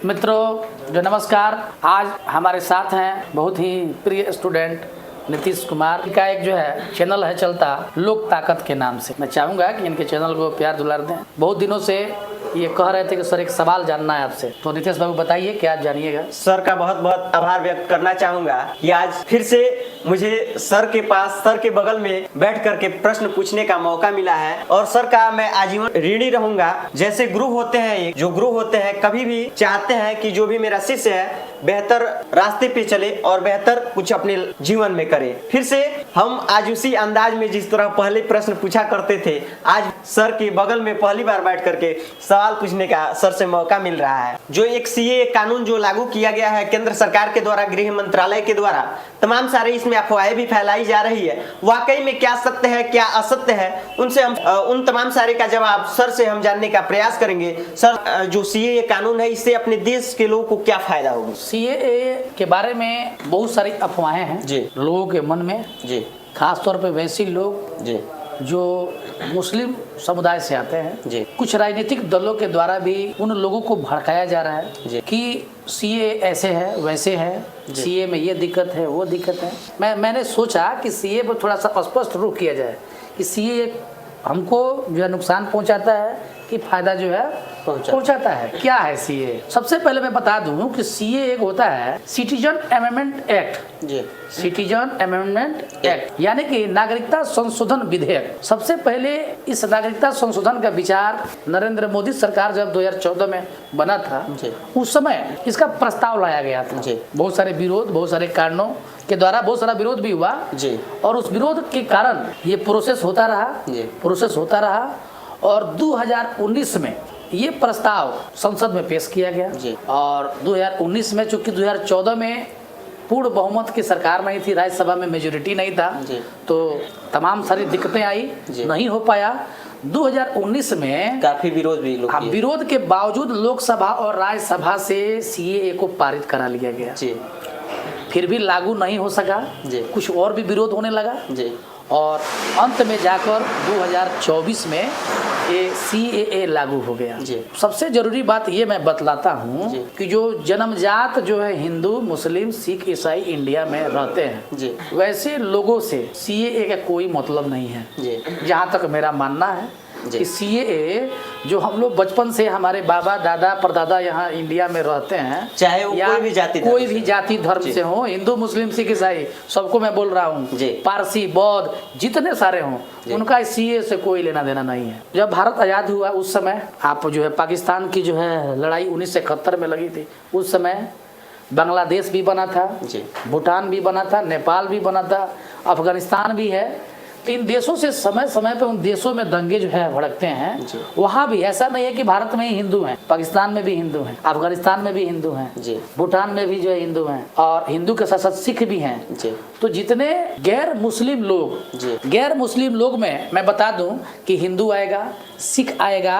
मित्रों जो नमस्कार, आज हमारे साथ हैं बहुत ही प्रिय स्टूडेंट नीतीश कुमार का एक जो है चैनल है चलता लोक ताकत के नाम से। मैं चाहूँगा कि इनके चैनल को प्यार दुलार दें। बहुत दिनों से ये कह रहे थे कि सर एक सवाल जानना है आपसे, तो नीतीश बाबू बताइए क्या जानिएगा। सर का बहुत बहुत आभार व्यक्त करना चाहूँगा कि आज फिर से मुझे सर के पास, सर के बगल में बैठ करके प्रश्न पूछने का मौका मिला है और सर का मैं आजीवन ऋणी रहूंगा। जैसे गुरु होते हैं, जो गुरु होते हैं कभी भी चाहते हैं कि जो भी मेरा शिष्य है बेहतर रास्ते पे चले और बेहतर कुछ अपने जीवन में करे। फिर से हम आज उसी अंदाज में जिस तरह पहले प्रश्न पूछा करते थे, आज सर के बगल में पहली बार बैठ करके सवाल पूछने का सर से मौका मिल रहा है। जो एक सीए कानून जो लागू किया गया है केंद्र सरकार के द्वारा, गृह मंत्रालय के द्वारा, तमाम सारे इसमें अफवाहें भी फैलाई जा रही है। वाकई में क्या सत्य है क्या असत्य है, उनसे हम उन तमाम सारे का जवाब सर से हम जानने का प्रयास करेंगे। सर, जो सीए कानून है इससे अपने देश के लोगों को क्या फायदा होगा? सीए के बारे में बहुत सारी अफवाहें हैं जी लोगों के मन में जी, खास तौर पे वैसे लोग जी जो मुस्लिम समुदाय से आते हैं जी। कुछ राजनीतिक दलों के द्वारा भी उन लोगों को भड़काया जा रहा जी। है कि सीए ऐसे है वैसे है, सीए में ये दिक्कत है वो दिक्कत है। मैंने सोचा कि सीए पर थोड़ा सा स्पष्ट रूप किया जाए कि सीए हमको जो है नुकसान पहुंचाता है कि फायदा जो है पहुंचाता है। क्या है सीए? सबसे पहले मैं बता दूं कि सीए एक होता है सिटीजन अमेंडमेंट एक्ट। जी, सिटीजन अमेंडमेंट एक्ट यानी कि नागरिकता संशोधन विधेयक। सबसे पहले इस नागरिकता संशोधन का विचार नरेंद्र मोदी सरकार जब 2014 में बना था उस समय इसका प्रस्ताव लाया गया था। बहुत सारे विरोध, बहुत सारे कारणों के द्वारा बहुत सारा विरोध भी हुआ जी। और उस विरोध के कारण ये प्रोसेस होता रहा और 2019 में ये प्रस्ताव संसद में पेश किया गया जी। और 2019 में चूंकि 2014 में पूर्ण बहुमत की सरकार नहीं थी, राज्यसभा में मेजोरिटी नहीं था जी। तो तमाम सारी दिक्कतें आई, नहीं हो पाया। 2019 में काफी विरोध भी लोग किए। विरोध के बावजूद लोकसभा और राज्यसभा से सीए को पारित करा लिया गया जी। फिर भी लागू नहीं हो सका जी। कुछ और भी विरोध होने लगा जी। और अंत में जाकर 2024 में ये सीएए लागू हो गया। सबसे जरूरी बात ये मैं बतलाता हूँ कि जो जन्मजात जो है हिंदू, मुस्लिम, सिख, ईसाई इंडिया में रहते हैं वैसे लोगों से सीएए का कोई मतलब नहीं है। जहाँ तक मेरा मानना है कि सीएए जो हम लोग बचपन से हमारे बाबा दादा परदादा यहाँ इंडिया में रहते हैं, चाहे वो कोई भी जाति धर्म से हो, हिंदू मुस्लिम सिख ईसाई सबको मैं बोल रहा हूँ, पारसी बौद्ध जितने सारे हों, उनका सीए से कोई लेना देना नहीं है। जब भारत आज़ाद हुआ उस समय आप जो है पाकिस्तान की जो है लड़ाई 1971 में लगी थी, उस समय बांग्लादेश भी बना था, भूटान भी बना था, नेपाल भी बना था, अफगानिस्तान भी है। तो इन देशों से समय समय पे उन देशों में दंगे जो है भड़कते हैं। वहाँ भी ऐसा नहीं है कि भारत में ही हिंदू हैं, पाकिस्तान में भी हिंदू हैं, अफगानिस्तान में भी हिंदू हैं, भूटान में भी जो है हिंदू हैं और हिंदू के साथ साथ सिख भी हैं। तो जितने गैर मुस्लिम लोग में मैं बता दूं कि हिंदू आएगा, सिख आएगा,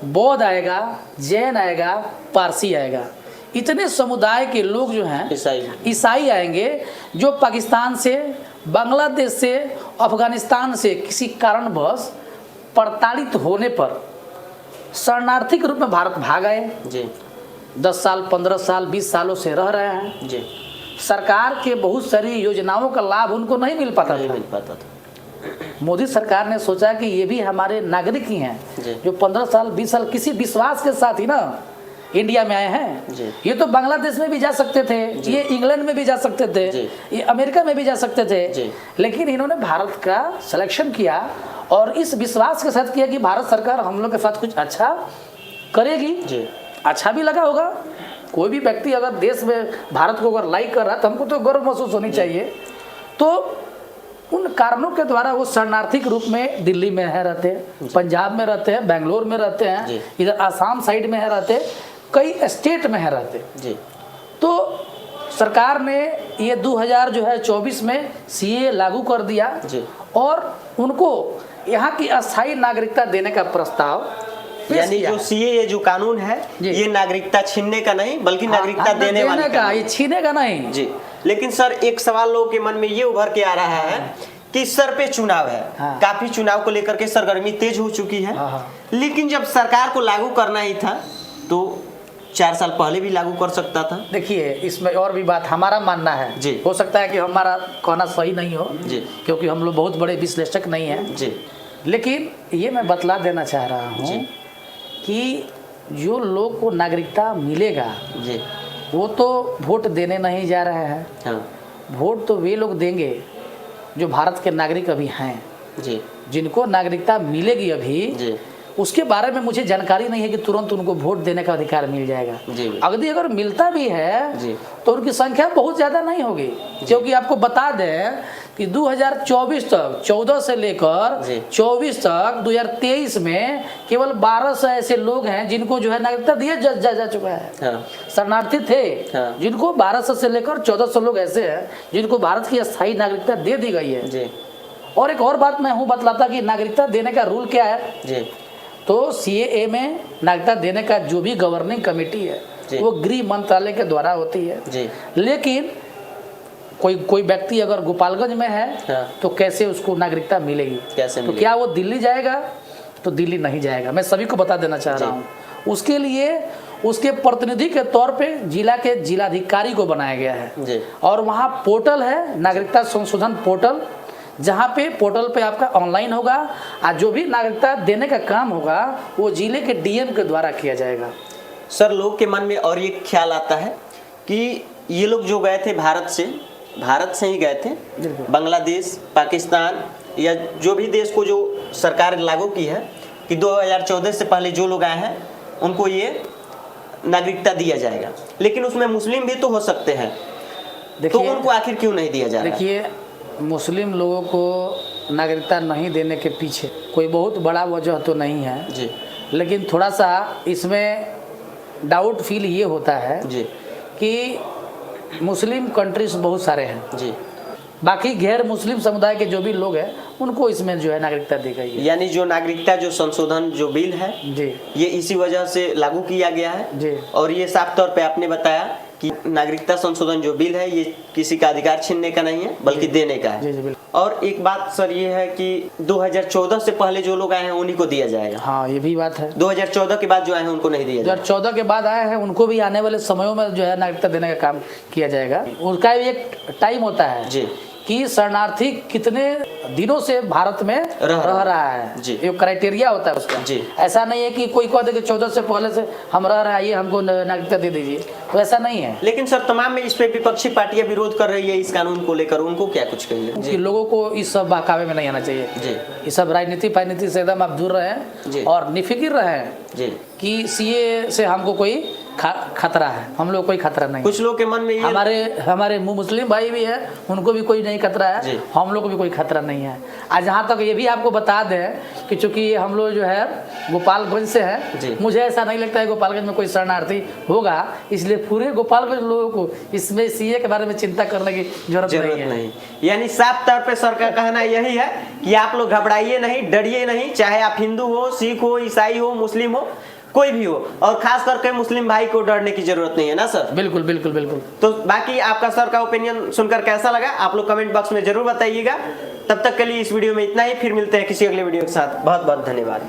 बौद्ध आएगा, जैन आएगा, पारसी आएगा। इतने समुदाय के लोग जो हैं ईसाई आएंगे जो पाकिस्तान से, बांग्लादेश से, अफगानिस्तान से किसी कारणवश प्रताड़ित होने पर शरणार्थी के रूप में भारत भाग आए। 10 साल 15 साल 20 सालों से रह रहे हैं। सरकार के बहुत सारी योजनाओं का लाभ उनको नहीं मिल पाता था। मोदी सरकार ने सोचा कि ये भी हमारे नागरिक ही हैं जो 15 साल 20 साल किसी विश्वास के साथ ही ना इंडिया में आए हैं। ये तो बांग्लादेश में भी जा सकते थे, ये इंग्लैंड में भी जा सकते थे, ये अमेरिका में भी जा सकते थे, लेकिन इन्होंने भारत का सिलेक्शन किया और इस विश्वास के साथ किया कि भारत सरकार हम लोग के साथ कुछ अच्छा करेगी। अच्छा भी लगा होगा। कोई भी व्यक्ति अगर देश में भारत को अगर लाइक कर रहा है तो हमको तो गर्व महसूस होनी चाहिए। तो उन कारणों के द्वारा वो शरणार्थी के रूप में दिल्ली में है रहते हैं, पंजाब में रहते हैं, बेंगलोर में रहते हैं, इधर आसाम साइड में है रहते, कई स्टेट में है रहते। तो सरकार ने ये 2024 में सीए लागू कर दिया और उनको यहाँ की अस्थायी नागरिकता देने का प्रस्ताव, यानी जो सीए ये जो कानून है ये नागरिकता छीनने का नहीं बल्कि नागरिकता देने वाले का, ये छीने का नहीं जी। लेकिन सर एक सवाल लोगों के मन में ये उभर के आ रहा है कि सर पे चुनाव है, काफी चुनाव को लेकर के सरगर्मी तेज हो चुकी है, लेकिन जब सरकार को लागू करना ही था तो 4 साल पहले भी लागू कर सकता था। देखिए इसमें और भी बात हमारा मानना है जी। हो सकता है कि हमारा कहना सही नहीं हो जी। क्योंकि हम लोग बहुत बड़े विश्लेषक नहीं हैं जी। लेकिन ये मैं बतला देना चाह रहा हूँ जी। कि जो लोग को नागरिकता मिलेगा जी। वो तो वोट देने नहीं जा रहे हैं। हाँ। वोट तो वे लोग देंगे जो भारत के नागरिक अभी हैं, जी। जिनको नागरिकता मिलेगी अभी जी। उसके बारे में मुझे जानकारी नहीं है कि तुरंत उनको वोट देने का अधिकार मिल जाएगा। जी। अगर मिलता भी है जी। तो उनकी संख्या बहुत ज़्यादा नहीं होगी क्योंकि आपको बता दें कि 2024 तक 14 से लेकर 24 तक 2023 में केवल 1200 ऐसे लोग हैं जिनको जो है नागरिकता दिया जा चुका है। हाँ। शरणार्थी थे हाँ। जिनको 1200 से लेकर 1400 लोग ऐसे हैं जिनको भारत की स्थायी नागरिकता दे दी गई है। जी। और एक और बात मैं बतलाता कि नागरिकता देने का रूल क्या है। जी। तो CAA में नागरिकता देने का जो भी गवर्निंग कमेटी है वो गृह मंत्रालय के द्वारा होती है। जी। लेकिन कोई व्यक्ति अगर गोपालगंज में है हाँ। तो कैसे उसको नागरिकता मिलेगी? कैसे तो मिलेगी? क्या वो दिल्ली जाएगा? तो दिल्ली नहीं जाएगा। मैं सभी को बता देना चाह रहा हूँ। उसके लिए उसके प्रतिनिधि के तौर पे जिला के जिलाधिकारी को बनाया गया है। जी। और वहाँ पोर्टल है नागरिकता संशोधन पोर्टल, जहाँ पे पोर्टल पे आपका ऑनलाइन होगा और जो भी नागरिकता देने का काम होगा वो जिले के DM के द्वारा किया जाएगा। सर लोग के मन में और ये ख्याल आता है कि ये लोग जो गए थे भारत से ही गए थे, बांग्लादेश, पाकिस्तान या जो भी देश को जो सरकार लागू की है कि 2014 से पहले जो लोग आए हैं उनको ये नागरिकता दिया जाएगा, लेकिन उसमें मुस्लिम भी तो हो सकते हैं, तो उनको आखिर क्यों नहीं दिया जा रहा? देखिए मुस्लिम लोगों को नागरिकता नहीं देने के पीछे कोई बहुत बड़ा वजह तो नहीं है जी। लेकिन थोड़ा सा इसमें डाउट फील ये होता है जी। कि मुस्लिम कंट्रीज बहुत सारे हैं जी। बाकी गैर मुस्लिम समुदाय के जो भी लोग हैं उनको इसमें जो है नागरिकता दी गई है। यानी जो नागरिकता जो संशोधन जो बिल है जी ये इसी वजह से लागू किया गया है जी। और ये साफ तौर पे आपने बताया कि नागरिकता संशोधन जो बिल है ये किसी का अधिकार छीनने का नहीं है बल्कि देने का है। जी जी बिल्कुल। और एक बात सर ये है कि 2014 से पहले जो लोग आए हैं उन्हीं को दिया जाएगा। हाँ ये भी बात है। 2014 के बाद जो आए हैं उनको नहीं दिया जाएगा। 2014 के बाद आए हैं उनको भी आने वाले समयों में जो है नागरिकता देने का काम किया जाएगा। उसका भी एक टाइम होता है जी कि शरणार्थी कितने दिनों से भारत में रह रहा है। जी। एक क्राइटेरिया होता है उसका। जी। ऐसा नहीं है कि कोई कह दे कि 14 से पहले से हम रह रहे हैं ये हमको नागरिकता दे दीजिए, तो ऐसा नहीं है। लेकिन सर तमाम में इस पे विपक्षी पार्टियां विरोध कर रही है इस कानून को लेकर, उनको क्या कुछ कहिए? कि लोगों को इस सब बहकावे में नहीं आना चाहिए। जी। ये सब राजनीति से एकदम आप दूर जी। रहें और निफिकिर रहें जी कि CAA से हमको कोई खतरा है। हम लोग कोई खतरा नहीं। कुछ लोग के मन में ये हमारे मुस्लिम भाई भी है उनको भी कोई नहीं खतरा जी। है, हम लोग को भी कोई खतरा नहीं है। आज जहाँ तक ये भी आपको बता दें कि चूंकि हम लोग जो है गोपालगंज से हैं, मुझे ऐसा नहीं लगता है गोपालगंज में कोई शरणार्थी होगा, इसलिए पूरे गोपालगंज लोगों को इसमें CAA के बारे में चिंता करने की जरूरत नहीं है। यानी साफ तौर पे सर का कहना यही है कि आप लोग घबराइए नहीं, डरिए नहीं, चाहे आप हिंदू हो, सिख हो, ईसाई हो, मुस्लिम हो, कोई भी हो, और खास करके मुस्लिम भाई को डरने की जरूरत नहीं है ना सर? बिल्कुल बिल्कुल बिल्कुल। तो बाकी आपका सर का ओपिनियन सुनकर कैसा लगा आप लोग कमेंट बॉक्स में जरूर बताइएगा। तब तक के लिए इस वीडियो में इतना ही, फिर मिलते हैं किसी अगले वीडियो के साथ। बहुत बहुत धन्यवाद।